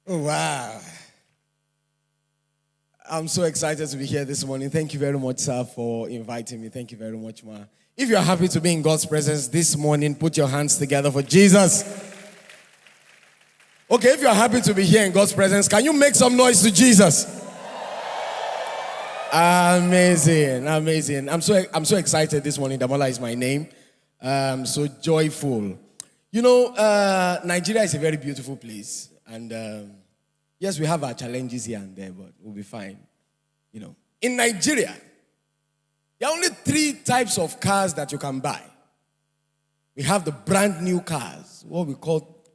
Oh, wow. I'm so excited to be here this morning. Thank you very much, sir, for inviting me. Thank you very much, ma. If you're happy to be in God's presence this morning, put your hands together for Jesus. Okay, if you're happy to be here in God's presence, can you make some noise to Jesus? Amazing, amazing. I'm so excited this morning. Damola is my name. So joyful. You know, Nigeria is a very beautiful place. And yes, we have our challenges here and there, but we'll be fine. You know, in Nigeria, there are only 3 types of cars that you can buy. We have the brand new cars, what we call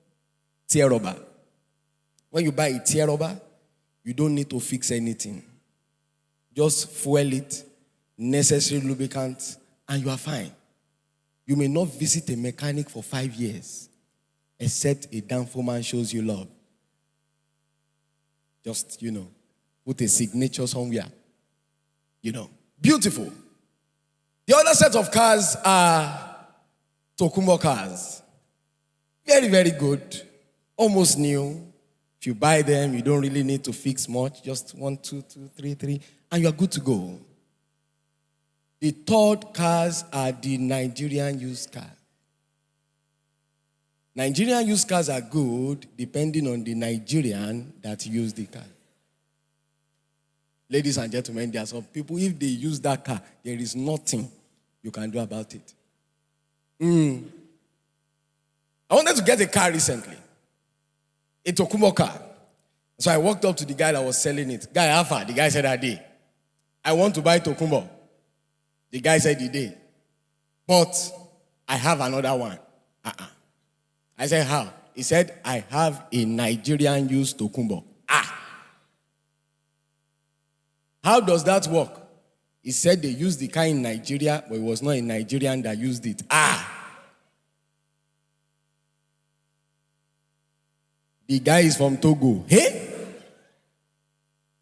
tear-rubber. When you buy a tear-rubber, you don't need to fix anything. Just fuel it, necessary lubricants, and you are fine. You may not visit a mechanic for 5 years, except a damn foreman shows you love. Just, put a signature somewhere. Beautiful. The other set of cars are Tokumbo cars. Very, very good. Almost new. If you buy them, you don't really need to fix much. Just 1, 2, 3, and you are good to go. The third cars are the Nigerian used cars. Nigerian used cars are good depending on the Nigerian that used the car. Ladies and gentlemen, there are some people, if they use that car, there is nothing you can do about it. I wanted to get a car recently. A Tokumbo car. So I walked up to the guy that was selling it. Guy, how far? The guy said, I want to buy Tokumbo. The guy said he did. But I have another one. I said, how? He said, I have a Nigerian used Tokumbo. How does that work? He said they used the car in Nigeria, but it was not a Nigerian that used it. The guy is from Togo. Hey?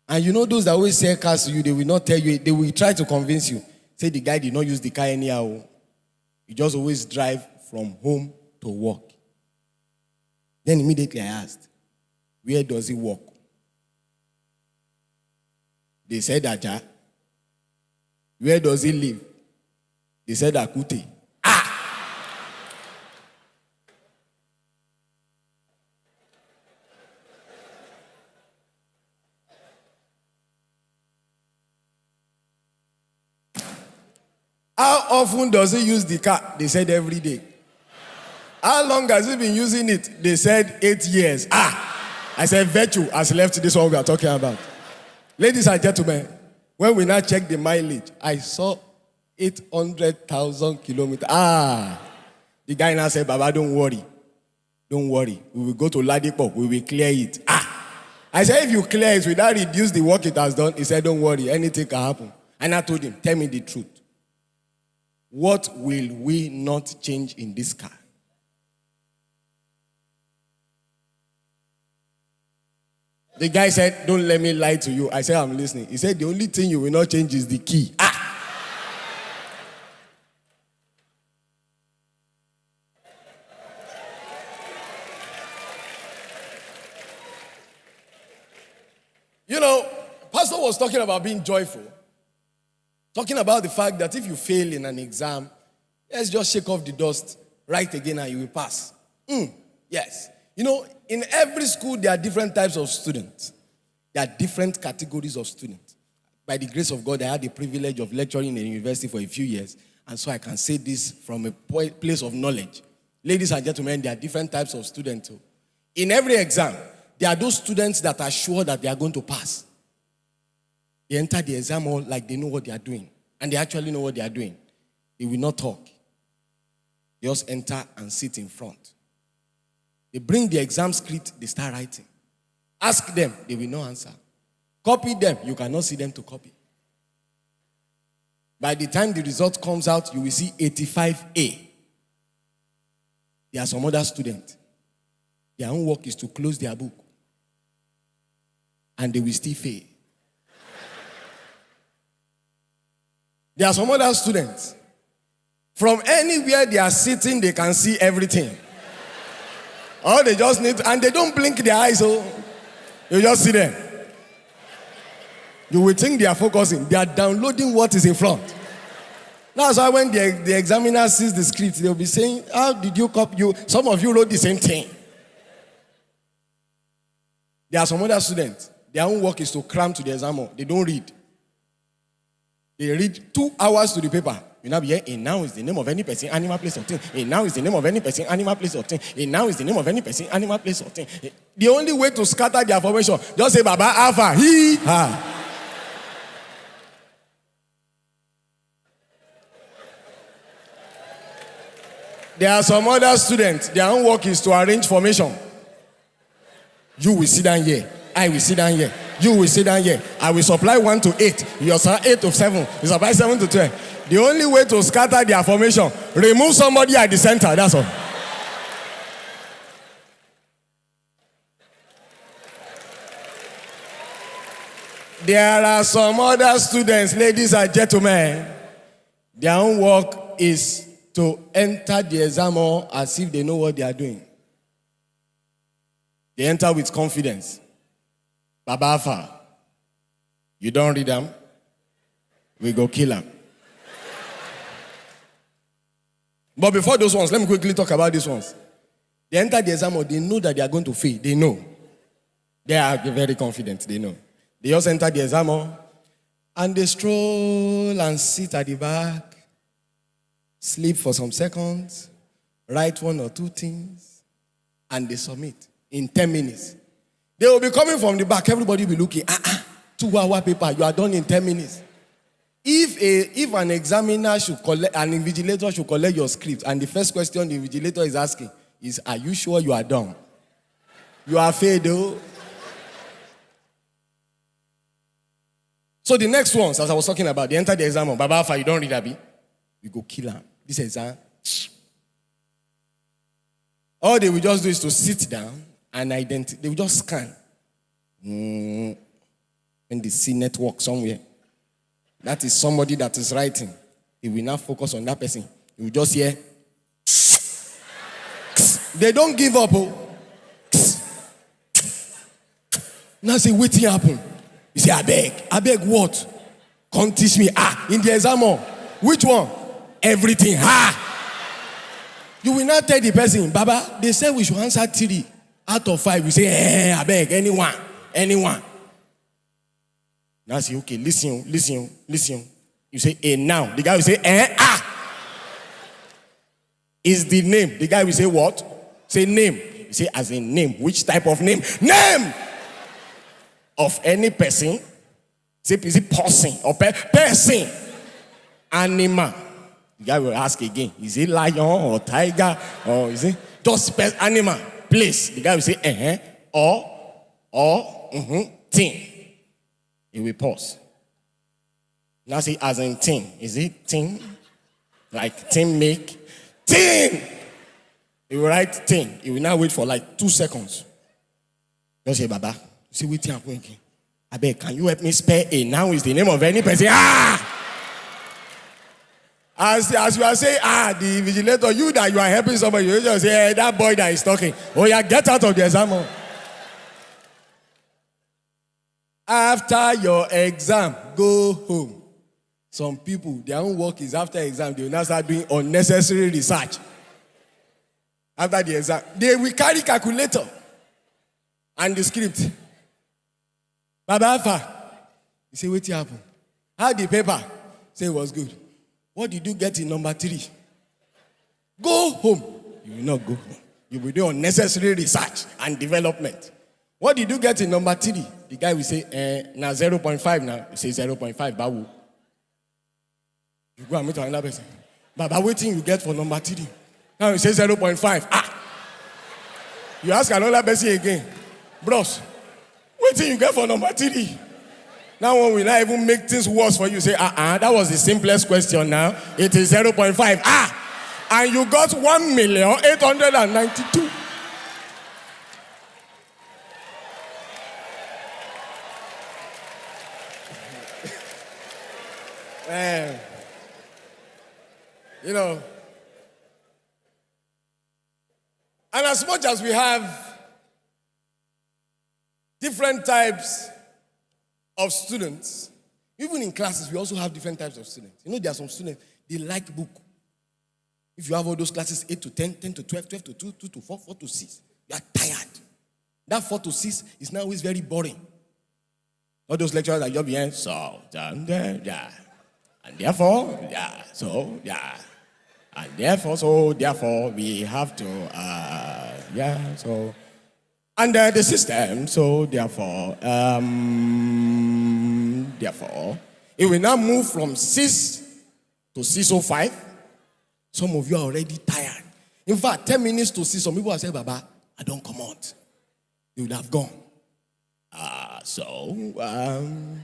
And you know those that always sell cars to you, they will not tell you, they will try to convince you. Say the guy did not use the car anyhow. He just always drive from home to work. Then immediately I asked, where does he work? They said Aja. Where does he live? They said Akute. How often does he use the car? They said every day. How long has he been using it? They said 8 years. I said virtue has left this one we are talking about. Ladies and gentlemen, when we now check the mileage, I saw 800,000 kilometers. The guy now said, Baba, don't worry. Don't worry. We will go to Ladipo. We will clear it. I said, if you clear it, will that reduce the work it has done? He said, don't worry. Anything can happen. And I told him, tell me the truth. What will we not change in this car? The guy said, don't let me lie to you. I said, I'm listening. He said, the only thing you will not change is the key. Pastor was talking about being joyful. Talking about the fact that if you fail in an exam, let's just shake off the dust, write again, and you will pass. Yes. In every school, there are different types of students. There are different categories of students. By the grace of God, I had the privilege of lecturing in a university for a few years, and so I can say this from a place of knowledge. Ladies and gentlemen, there are different types of students. In every exam, there are those students that are sure that they are going to pass. They enter the exam hall like they know what they are doing, and they actually know what they are doing. They will not talk. They just enter and sit in front. They bring the exam script, they start writing. Ask them, they will not answer. Copy them, you cannot see them to copy. By the time the result comes out, you will see 85A. There are some other students. Their own work is to close their book. And they will still fail. There are some other students. From anywhere they are sitting, they can see everything. All they just need, and they don't blink their eyes. You just see them. You will think they are focusing. They are downloading what is in front. That's why when the examiner sees the script, they'll be saying, how did you copy? Some of you wrote the same thing. There are some other students, their own work is to cram to the exam hall. They don't read. They read 2 hours to the paper. You now be here, and now is the name of any person, animal, place, or thing. And now is the name of any person, animal, place, or thing. And now is the name of any person, animal, place, or thing. The only way to scatter their formation, just say, Baba, Alpha, he, ha. There are some other students, their own work is to arrange formation. You will sit down here. I will sit down here. You will sit down here. I will supply 1 to 8. You supply 8 to 7. You supply 7 to 12. The only way to scatter their formation, remove somebody at the center. That's all. There are some other students, ladies and gentlemen, their own work is to enter the exam hall as if they know what they are doing. They enter with confidence. Baba Alpha, you don't read them, we go kill them. But before those ones, let me quickly talk about these ones. They enter the exam hall, they know that they are going to fail. They know. They are very confident, they know. They just enter the exam hall and they stroll and sit at the back, sleep for some seconds, write 1 or 2 things, and they submit in 10 minutes. They will be coming from the back. Everybody will be looking. 2-hour paper. You are done in 10 minutes. If an examiner should collect, an invigilator should collect your script, and the first question the invigilator is asking is, are you sure you are done? You are failed, though. So the next ones, as I was talking about, they enter the exam. Baba Alpha, you don't read Abi. You go kill them. This exam. All they will just do is to sit down and identify. They will just scan. When they see network somewhere, that is somebody that is writing. They will not focus on that person. You will just hear. They don't give up. Oh. Now say, what happen? You say, I beg what? Come teach me. In the exam hall. Which one? Everything. You will not tell the person, Baba, they said we should answer 3 out of 5. We say, I beg, anyone. Now say, okay, listen. You say, now. The guy will say, is the name. The guy will say, what? Say name. You say, as in name. Which type of name? Name of any person. Say, is it person or person? Animal. The guy will ask again, is it lion or tiger or is it just animal? Place. The guy will say, or, thing. He will pause. Now say, as in thing. Is it thing? Like thing make? Thing! He will write thing. He will now wait for like 2 seconds. Just say, Baba, see what you are thinking. I beg, can you help me spell a noun is the name of any person? As you are saying, the vigilator, you that you are helping somebody, you just say, hey, that boy that is talking. Oh yeah, get out of the exam hall. After your exam, go home. Some people, their own work is after exam, they will now start doing unnecessary research. After the exam, they will carry calculator and the script. Baba Alpha, you say, what happened? How the paper? Say it was good. What did you get in number 3? Go home. You will not go home. You will do unnecessary research and development. What did you get in number 3? The guy will say, now 0.5 now. You say 0.5, Bawu. You go and meet another person. Baba, what thing you get for number 3? Now you say 0.5. You ask another person again. Bros, what thing you get for number 3? Now one will not even make things worse for you. Say, that was the simplest question now. It is 0.5. And you got 1,892,000. You know. And as much as we have Different types of students. Even in classes, we also have different types of students. You know, there are some students, they like book. If you have all those classes, 8 to 10, 10 to 12, 12 to 2, 2 to 4, 4 to 6, you are tired. That 4 to 6 is now always very boring. All those lecturers are just behind, so, yeah. And therefore, yeah, so, yeah. And therefore, we have to, yeah, so. Under the system, so therefore, it will now move from 6 to 6:05. Some of you are already tired. In fact, 10 minutes to 6, some people have said, Baba, I don't come out. You would have gone.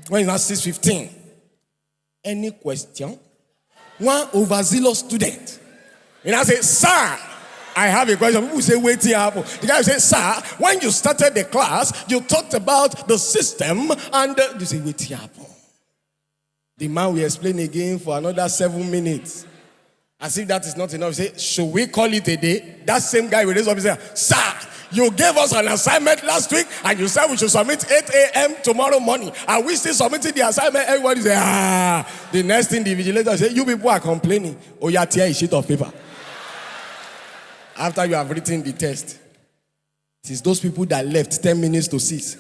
When it's now 6:15, any question? One overzealous student. And I say, sir, I have a question. People say, wait here. The guy say, sir, when you started the class, you talked about the system, and you say, wait here. The man will explain again for another 7 minutes. As if that is not enough. He say, should we call it a day? That same guy will raise up and say, sir, you gave us an assignment last week, and you said we should submit 8 a.m. tomorrow morning. And we still submitting the assignment. Everybody say, The next thing the vigilator say, you people are complaining. Oh, yeah, tear a sheet of paper. After you have written the test. It is those people that left 10 minutes to 6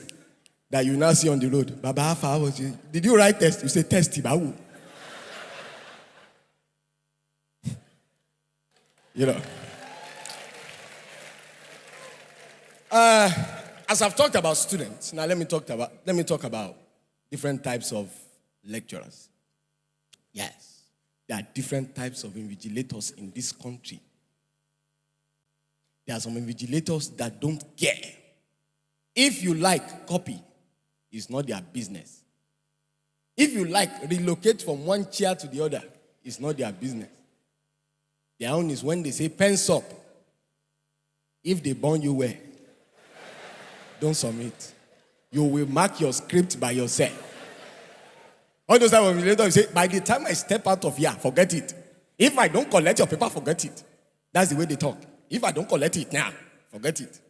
that you now see on the road. Baba, how far was you? Did you write test? You say test, Babu. You know. As I've talked about students, now let me talk about different types of lecturers. Yes, there are different types of invigilators in this country. There are some invigilators that don't care. If you like, copy. It's not their business. If you like, relocate from one chair to the other. It's not their business. Their own is when they say, pens up. If they burn you well, don't submit. You will mark your script by yourself. All those type of invigilators say, by the time I step out of here, forget it. If I don't collect your paper, forget it. That's the way they talk. If I don't collect it now, forget it.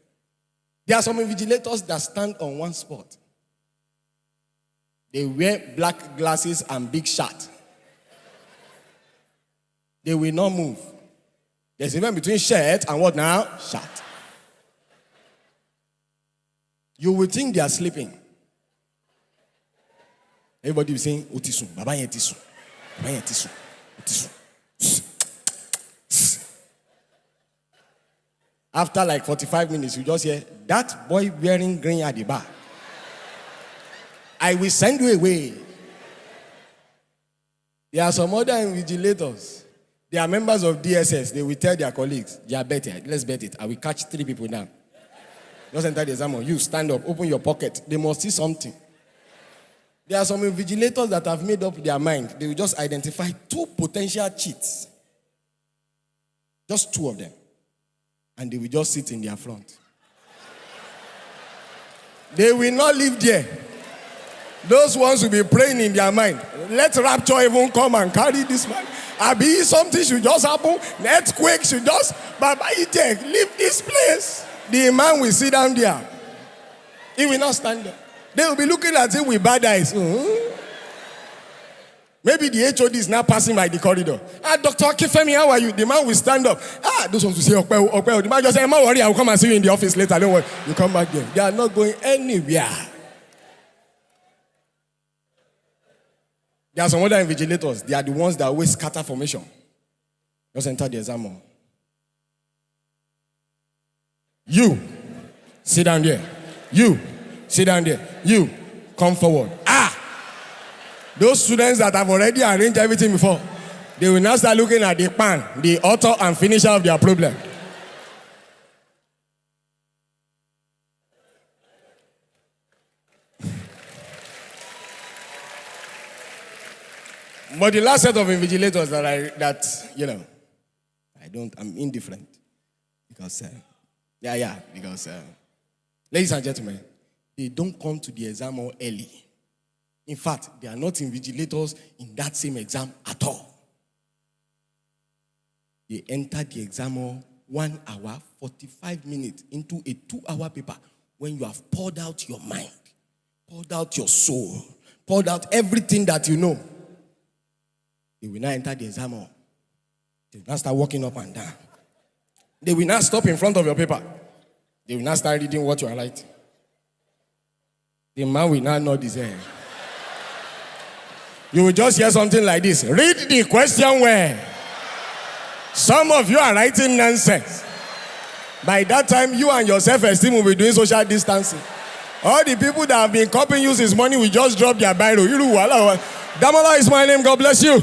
There are some invigilators that stand on one spot. They wear black glasses and big shirt. They will not move. There's a difference between shirt and what now? Shirt. You will think they are sleeping. Everybody will be saying, Otisun, Baba Yetisun, Baba Yetisun, Otisun. After like 45 minutes, you just hear, that boy wearing green at the bar. I will send you away. There are some other invigilators. They are members of DSS. They will tell their colleagues, yeah, bet it. Let's bet it. I will catch 3 people now. Just enter the exam. You stand up, open your pocket. They must see something. There are some invigilators that have made up their mind. They will just identify 2 potential cheats. Just 2 of them. And they will just sit in their front. They will not live there. Those ones will be praying in their mind. Let rapture even come and carry this man. Abi, something should just happen. Earthquake should just, Baba, leave this place. The man will sit down there. He will not stand there. They will be looking at him with bad eyes. Maybe the HOD is now passing by the corridor. Dr. Akifemi, how are you? The man will stand up. Those ones will say, okay. The man just say, don't worry, I will come and see you in the office later. Don't worry. You come back there. They are not going anywhere. There are some other invigilators. They are the ones that always scatter formation. Just enter the exam hall. You, sit down there. You, sit down there. You, come forward. Those students that have already arranged everything before, they will now start looking at the pan, the author and finisher of their problem. But the last set of invigilators I'm indifferent. Because, ladies and gentlemen, they don't come to the exam hall early. In fact, they are not invigilators in that same exam at all. They enter the exam hall 1 hour, 45 minutes into a 2-hour paper when you have poured out your mind, poured out your soul, poured out everything that you know, they will now enter the exam hall. They will now start walking up and down. They will not stop in front of your paper. They will not start reading what you are writing. The man will not nod his head. You will just hear something like this. Read the question well. Some of you are writing nonsense. By that time, you and your self-esteem will be doing social distancing. All the people that have been copying you since morning will just drop their biro. Damola is my name. God bless you.